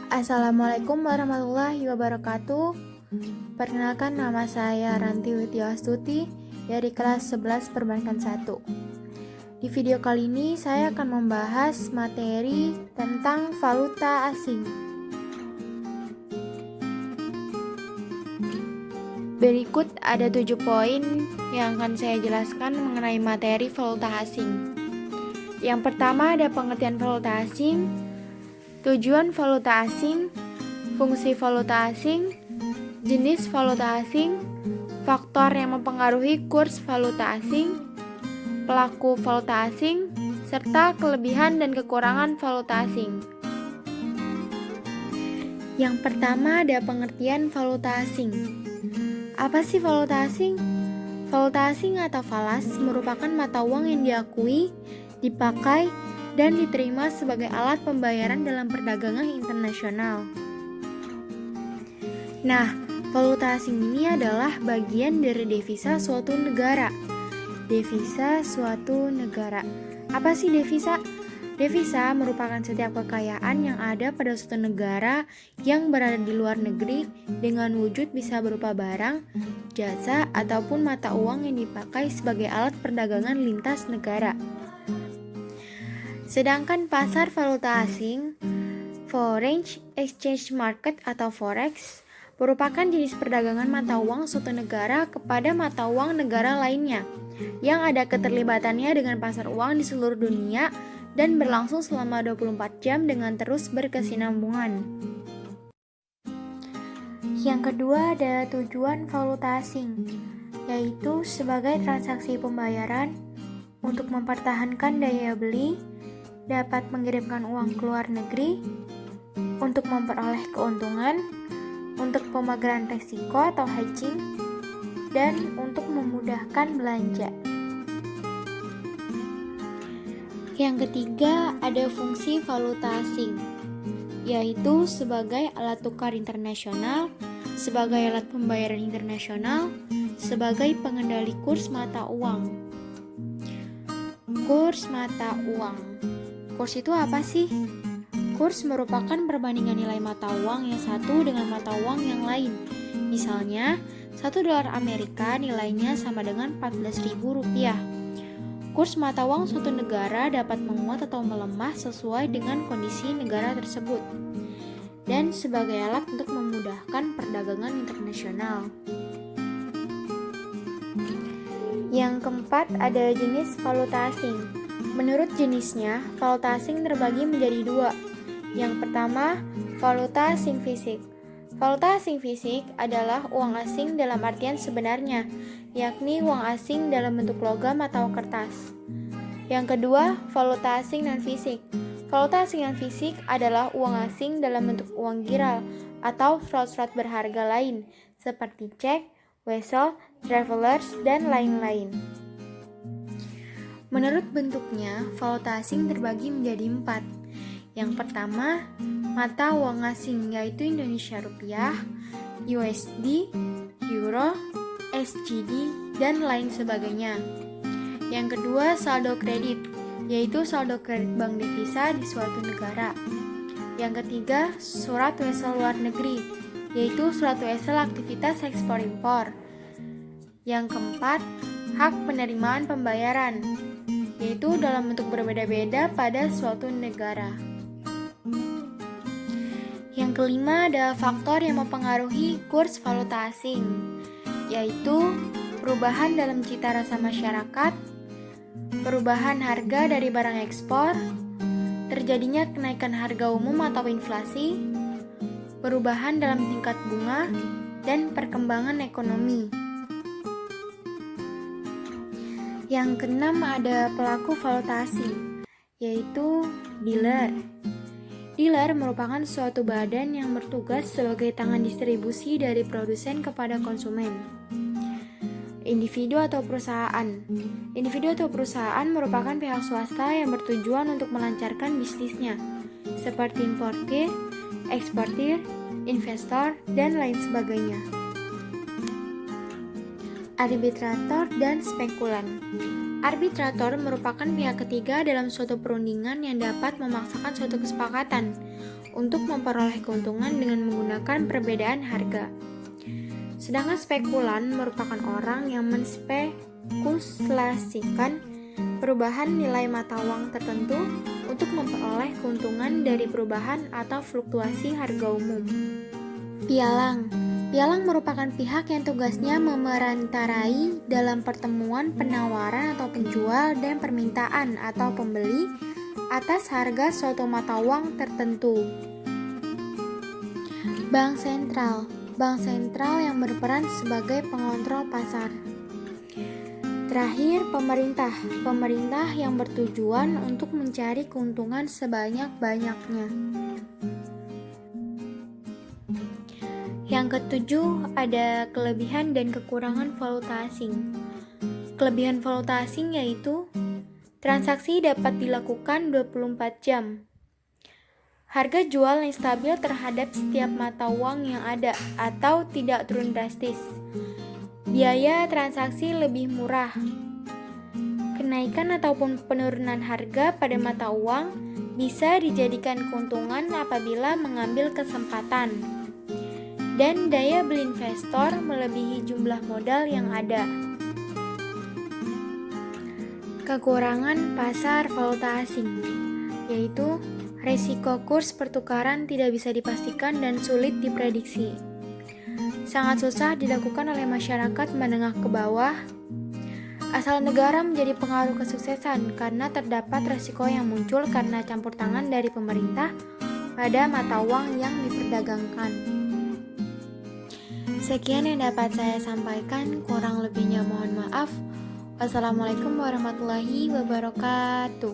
Assalamualaikum warahmatullahi wabarakatuh. Perkenalkan, nama saya Ranti Widyastuti dari kelas 11 Perbankan 1. Di video kali ini saya akan membahas materi tentang valuta asing. Berikut ada 7 poin yang akan saya jelaskan mengenai materi valuta asing. Yang pertama ada pengertian valuta asing, tujuan valuta asing, fungsi valuta asing, jenis valuta asing, faktor yang mempengaruhi kurs valuta asing, pelaku valuta asing, serta kelebihan dan kekurangan valuta asing. Yang pertama ada pengertian valuta asing. Apa sih valuta asing? Valuta asing atau falas merupakan mata uang yang diakui, dipakai, dan diterima sebagai alat pembayaran dalam perdagangan internasional. Nah, valuta asing ini adalah bagian dari devisa suatu negara. Devisa suatu negara. Apa sih devisa? Devisa merupakan setiap kekayaan yang ada pada suatu negara yang berada di luar negeri dengan wujud bisa berupa barang, jasa, ataupun mata uang yang dipakai sebagai alat perdagangan lintas negara. Sedangkan pasar valuta asing, foreign exchange market atau forex, merupakan jenis perdagangan mata uang suatu negara kepada mata uang negara lainnya, yang ada keterlibatannya dengan pasar uang di seluruh dunia dan berlangsung selama 24 jam dengan terus berkesinambungan. Yang kedua ada tujuan valuta asing, yaitu sebagai transaksi pembayaran untuk mempertahankan daya beli, dapat mengirimkan uang ke luar negeri, untuk memperoleh keuntungan, untuk pemageran risiko atau hedging, dan untuk memudahkan belanja. Yang ketiga ada fungsi valuta asing, yaitu sebagai alat tukar internasional, sebagai alat pembayaran internasional, sebagai pengendali kurs mata uang. Kurs mata uang. Kurs itu apa sih? Kurs merupakan perbandingan nilai mata uang yang satu dengan mata uang yang lain. Misalnya, $1 Amerika nilainya sama dengan Rp14.000. Kurs mata uang suatu negara dapat menguat atau melemah sesuai dengan kondisi negara tersebut, dan sebagai alat untuk memudahkan perdagangan internasional. Yang keempat ada jenis valuta asing. Menurut jenisnya, valuta asing terbagi menjadi dua. Yang pertama, valuta asing fisik. Valuta asing fisik adalah uang asing dalam artian sebenarnya, yakni uang asing dalam bentuk logam atau kertas. Yang kedua, valuta asing non-fisik. Valuta asing non-fisik adalah uang asing dalam bentuk uang giral atau surat-surat berharga lain, seperti cek, wesel, travelers, dan lain-lain. Menurut bentuknya, valuta asing terbagi menjadi 4. Yang pertama, mata uang asing, yaitu Indonesia Rupiah, USD, Euro, SGD, dan lain sebagainya. Yang kedua, saldo kredit, yaitu saldo kredit bank devisa di suatu negara. Yang ketiga, surat wesel luar negeri, yaitu surat wesel aktivitas ekspor-impor. Yang keempat, hak penerimaan pembayaran, yaitu dalam bentuk berbeda-beda pada suatu negara. Yang kelima ada faktor yang mempengaruhi kurs valuta asing, yaitu perubahan dalam cita rasa masyarakat, perubahan harga dari barang ekspor, terjadinya kenaikan harga umum atau inflasi, perubahan dalam tingkat bunga, dan perkembangan ekonomi. Yang keenam ada pelaku valuta asing, yaitu dealer. Dealer merupakan suatu badan yang bertugas sebagai tangan distribusi dari produsen kepada konsumen. Individu atau perusahaan. Individu atau perusahaan merupakan pihak swasta yang bertujuan untuk melancarkan bisnisnya, seperti importir, eksportir, investor, dan lain sebagainya. Arbitrator dan spekulan. Arbitrator merupakan pihak ketiga dalam suatu perundingan yang dapat memaksakan suatu kesepakatan untuk memperoleh keuntungan dengan menggunakan perbedaan harga. Sedangkan spekulan merupakan orang yang menspekulasikan perubahan nilai mata uang tertentu untuk memperoleh keuntungan dari perubahan atau fluktuasi harga umum. Pialang merupakan pihak yang tugasnya memerantarai dalam pertemuan penawaran atau penjual dan permintaan atau pembeli atas harga suatu mata uang tertentu. Bank sentral yang berperan sebagai pengontrol pasar. Terakhir, pemerintah yang bertujuan untuk mencari keuntungan sebanyak-banyaknya. Yang ketujuh, ada kelebihan dan kekurangan valuta asing. Kelebihan valuta asing yaitu transaksi dapat dilakukan 24 jam. Harga jual yang stabil terhadap setiap mata uang yang ada atau tidak turun drastis. Biaya transaksi lebih murah. Kenaikan ataupun penurunan harga pada mata uang bisa dijadikan keuntungan apabila mengambil kesempatan. Dan daya beli investor melebihi jumlah modal yang ada. Kekurangan pasar valuta asing yaitu resiko kurs pertukaran tidak bisa dipastikan dan sulit diprediksi. Sangat susah dilakukan oleh masyarakat menengah ke bawah. Asal negara menjadi pengaruh kesuksesan karena terdapat resiko yang muncul karena campur tangan dari pemerintah pada mata uang yang diperdagangkan. Sekian yang dapat saya sampaikan, kurang lebihnya mohon maaf. Wassalamualaikum warahmatullahi wabarakatuh.